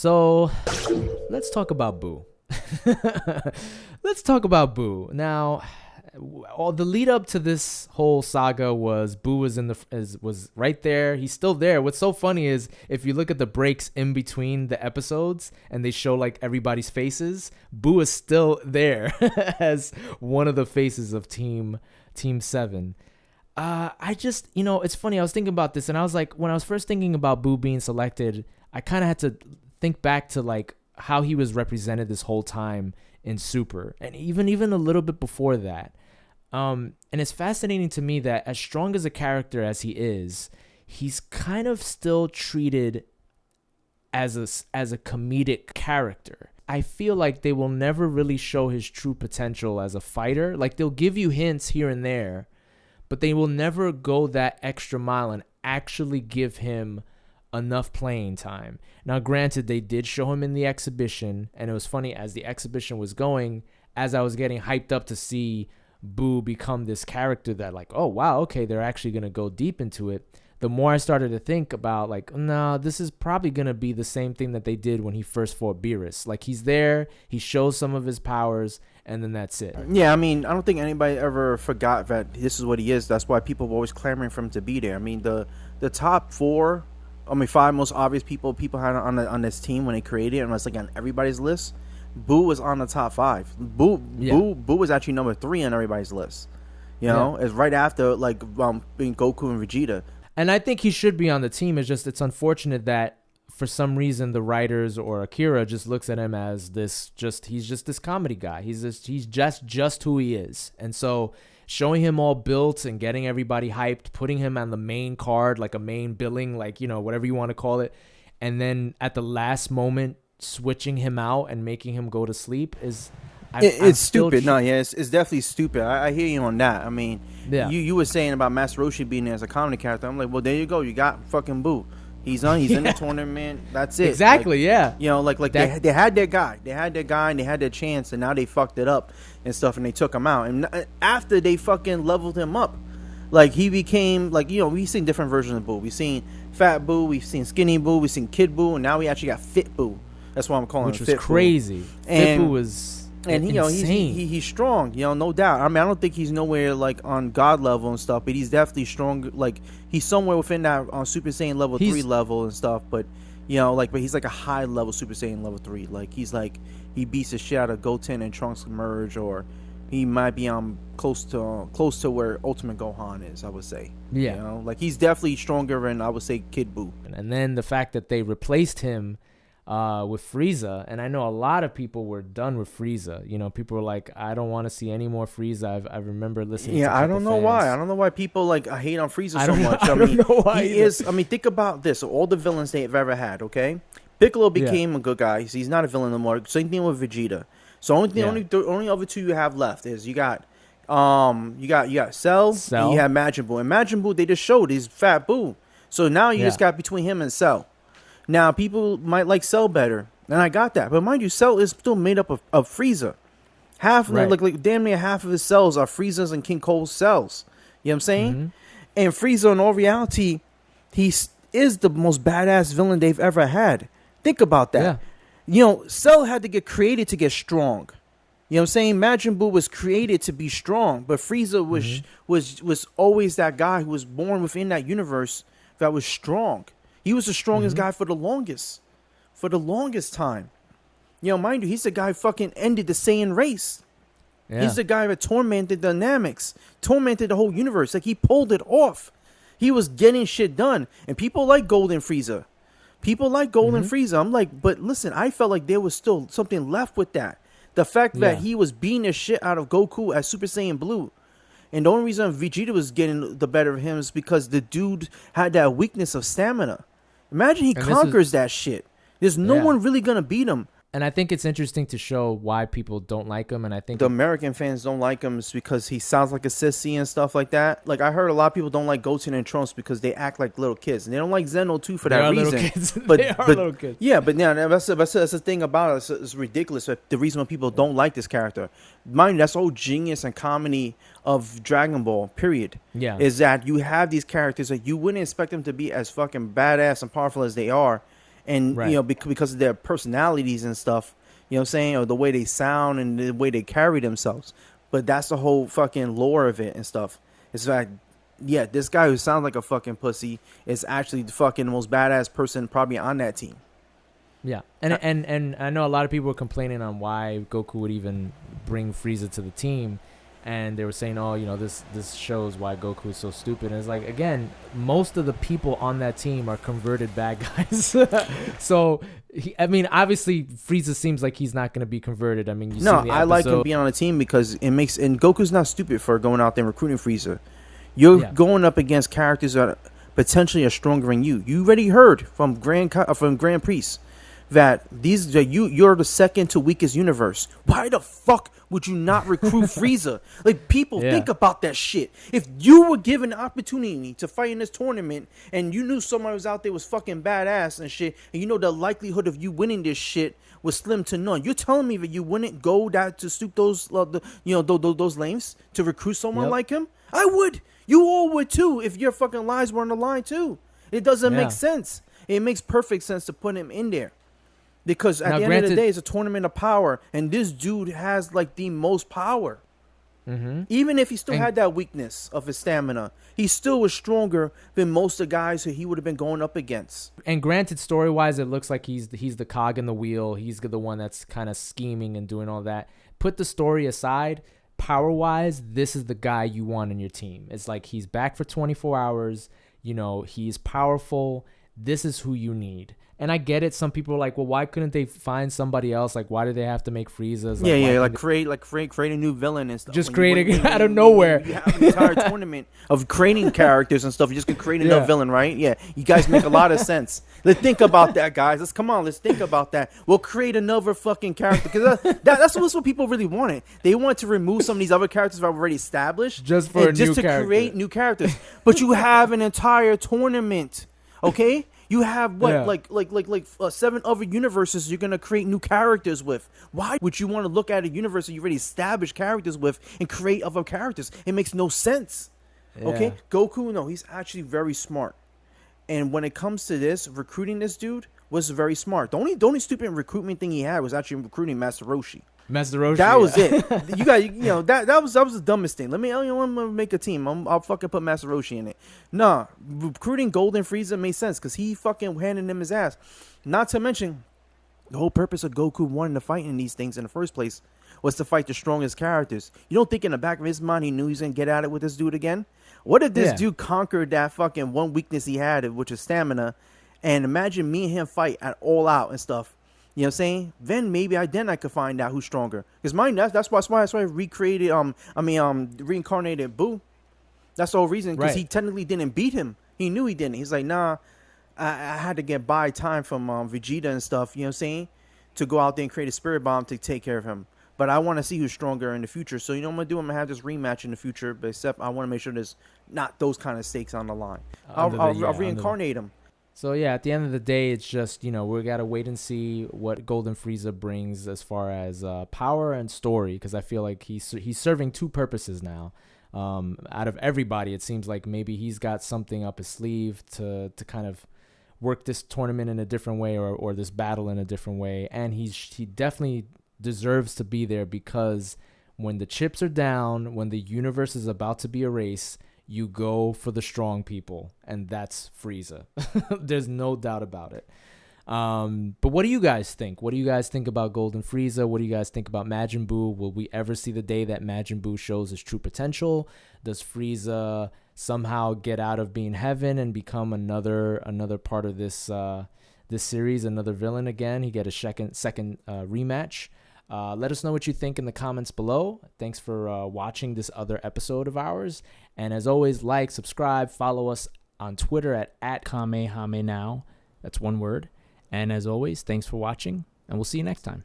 So let's talk about Buu. Let's talk about Buu. Now, all the lead up to this whole saga was Buu was right there. He's still there. What's so funny is if you look at the breaks in between the episodes and they show like everybody's faces, Buu is still there as one of the faces of Team 7. I just, it's funny. I was thinking about this and I was like, when I was first thinking about Buu being selected, I kind of had to think back to like how he was represented this whole time in Super, and even a little bit before that. And it's fascinating to me that as strong as a character as he is, he's kind of still treated as a comedic character. I feel like they will never really show his true potential as a fighter. Like they'll give you hints here and there, but they will never go that extra mile and actually give him enough playing time. Now, granted, they did show him in the exhibition, and it was funny as the exhibition was going, as I was getting hyped up to see Buu become this character that like, oh, wow, okay, they're actually going to go deep into it. The more I started to think about like, no, this is probably going to be the same thing that they did when he first fought Beerus. Like he's there, he shows some of his powers, and then that's it. Yeah, I mean, I don't think anybody ever forgot that this is what he is. That's why people were always clamoring for him to be there. I mean, the top five most obvious people had on this team when they created it, and it's like on everybody's list. Buu was on the top 5. Buu was actually number 3 on everybody's list. It's right after being Goku and Vegeta. And I think he should be on the team. It's unfortunate that for some reason the writers or Akira just looks at him as he's just this comedy guy. He's just who he is. And so showing him all built and getting everybody hyped, putting him on the main card, like a main billing, like, whatever you want to call it. And then at the last moment, switching him out and making him go to sleep it's stupid. It's definitely stupid. I hear you on that. I mean, you were saying about Master Roshi being there as a comedy character. I'm like, well, there you go. You got fucking Buu. He's in the tournament. That's it. Exactly. They had their guy. They had their guy and they had their chance, and now they fucked it up and stuff, and they took him out. And after they fucking leveled him up, like he became we've seen different versions of Buu. We've seen Fat Buu, we've seen Skinny Buu, we've seen Kid Buu, and now we actually got Fit Buu. That's why I'm calling him Fit Buu. Which was crazy. Fit Buu was. And he's strong, no doubt. I mean, I don't think he's nowhere like on God level and stuff, but he's definitely strong. Like he's somewhere within that on Super Saiyan level 3 level and stuff. But but he's like a high level Super Saiyan level 3. Like he's like he beats the shit out of Goten and Trunks merge, or he might be close to where Ultimate Gohan is. I would say. Yeah. Like he's definitely stronger than I would say Kid Buu. And then the fact that they replaced him with Frieza, and I know a lot of people were done with Frieza. People were like, I don't want to see any more Frieza. I remember listening to I don't know fans. why. I don't know why people like hate on Frieza so much. I don't know why he is. I mean, think about this. All the villains they've ever had, okay? Piccolo became a good guy. He's not a villain anymore. Same thing with Vegeta. So only other two you have left is you got Cell. And you have Majin Buu. And Majin Buu, they just showed he's Fat Buu. So now you just got between him and Cell. Now, people might like Cell better, and I got that. But mind you, Cell is still made up of Frieza. Like damn near half of his cells are Frieza's and King Cole's cells. You know what I'm saying? Mm-hmm. And Frieza, in all reality, he is the most badass villain they've ever had. Think about that. Yeah. Cell had to get created to get strong. You know what I'm saying? Majin Buu was created to be strong, but Frieza was always that guy who was born within that universe that was strong. He was the strongest guy for the longest time. Mind you, he's the guy who fucking ended the Saiyan race. Yeah. He's the guy that tormented the dynamics, tormented the whole universe. Like, he pulled it off. He was getting shit done. And people like Golden Frieza. I'm like, but listen, I felt like there was still something left with that. The fact that he was beating the shit out of Goku as Super Saiyan Blue. And the only reason Vegeta was getting the better of him is because the dude had that weakness of stamina. Imagine he conquers that shit. There's no one really going to beat him. And I think it's interesting to show why people don't like him. And I think the American fans don't like him is because he sounds like a sissy and stuff like that. Like, I heard a lot of people don't like Goten and Trunks because they act like little kids. And they don't like Zeno, too, for that reason. They are little kids. Yeah, but that's the thing about it. It's ridiculous. The reason why people don't like this character. Mind you, that's the whole genius and comedy of Dragon Ball, period. Yeah. Is that you have these characters that you wouldn't expect them to be as fucking badass and powerful as they are. and Right. you know because of their personalities and stuff. You know what I'm saying, or the way they sound and the way they carry themselves. But that's the whole fucking lore of it and stuff. It's like, yeah, this guy who sounds like a fucking pussy is actually the fucking most badass person probably on that team. Yeah, and I know a lot of people were complaining on why Goku would even bring Frieza to the team, and they were saying, oh, you know, this shows why Goku is so stupid. And it's like, again, most of the people on that team are converted bad guys. So, I mean, obviously, Frieza seems like he's not going to be converted. I mean, I like him being on the team because it makes, and Goku's not stupid for going out there and recruiting Frieza. You're going up against characters that potentially are stronger than you. You already heard from Grand Priest that you're the second to weakest universe. Why the fuck would you not recruit Frieza? Like, people think about that shit. If you were given an opportunity to fight in this tournament and you knew somebody was out there was fucking badass and shit, and you know the likelihood of you winning this shit was slim to none, you're telling me that you wouldn't go to stoop those those lengths to recruit someone like him? I would. You all would too if your fucking lives were on the line too. It doesn't make sense. It makes perfect sense to put him in there. Because at the end of the day, it's a tournament of power, and this dude has like the most power. Mm-hmm. Even if he still had that weakness of his stamina, he still was stronger than most of the guys who he would have been going up against. And granted, story-wise, it looks like he's the cog in the wheel. He's the one that's kind of scheming and doing all that. Put the story aside. Power-wise, this is the guy you want in your team. It's like he's back for 24 hours. You know, he's powerful. This is who you need. And I get it. Some people are like, well, why couldn't they find somebody else? Like, why do they have to make Frieza's? Like, create a new villain and stuff. Just creating out of nowhere. You have an entire tournament of creating characters and stuff. You just can create another villain, right? Yeah, you guys make a lot of sense. Let's think about that, guys. Let's think about that. We'll create another fucking character because that's what people really wanted. They want to remove some of these other characters that are already established just to create new characters. But you have an entire tournament, okay? You have like 7 other universes you're gonna create new characters with. Why would you want to look at a universe that you already established characters with and create other characters? It makes no sense. Yeah. Okay, Goku, no, he's actually very smart. And when it comes to this, recruiting this dude was very smart. The only stupid recruitment thing he had was actually recruiting Master Roshi. That was it. You guys, that was the dumbest thing. I'm gonna make a team. I'll fucking put Master Roshi in it. Nah, recruiting Golden Frieza made sense because he fucking handed him his ass. Not to mention, the whole purpose of Goku wanting to fight in these things in the first place was to fight the strongest characters. You don't think in the back of his mind he knew he was gonna get at it with this dude again? What if this dude conquered that fucking one weakness he had, which is stamina? And imagine me and him fight at all out and stuff. You know what I'm saying? Then maybe I could find out who's stronger. Because that's why I recreated reincarnated Buu. That's the whole reason. Because he technically didn't beat him. He knew he didn't. He's like, nah, I had to get by time from Vegeta and stuff. You know what I'm saying? To go out there and create a spirit bomb to take care of him. But I want to see who's stronger in the future. So you know what I'm gonna do? I'm gonna have this rematch in the future. But except I want to make sure there's not those kind of stakes on the line. I'll reincarnate him. So, yeah, at the end of the day, it's just, we got to wait and see what Golden Frieza brings as far as power and story, because I feel like he's serving two purposes now. Out of everybody, it seems like maybe he's got something up his sleeve to kind of work this tournament in a different way or this battle in a different way. And he definitely deserves to be there because when the chips are down, when the universe is about to be erased, you go for the strong people, and that's Frieza. There's no doubt about it. But what do you guys think? What do you guys think about Golden Frieza? What do you guys think about Majin Buu? Will we ever see the day that Majin Buu shows his true potential? Does Frieza somehow get out of being heaven and become another part of this series, another villain again? He get a second rematch. Let us know what you think in the comments below. Thanks for watching this other episode of ours. And as always, like, subscribe, follow us on Twitter at KAMEHAME-NOW. That's one word. And as always, thanks for watching, and we'll see you next time.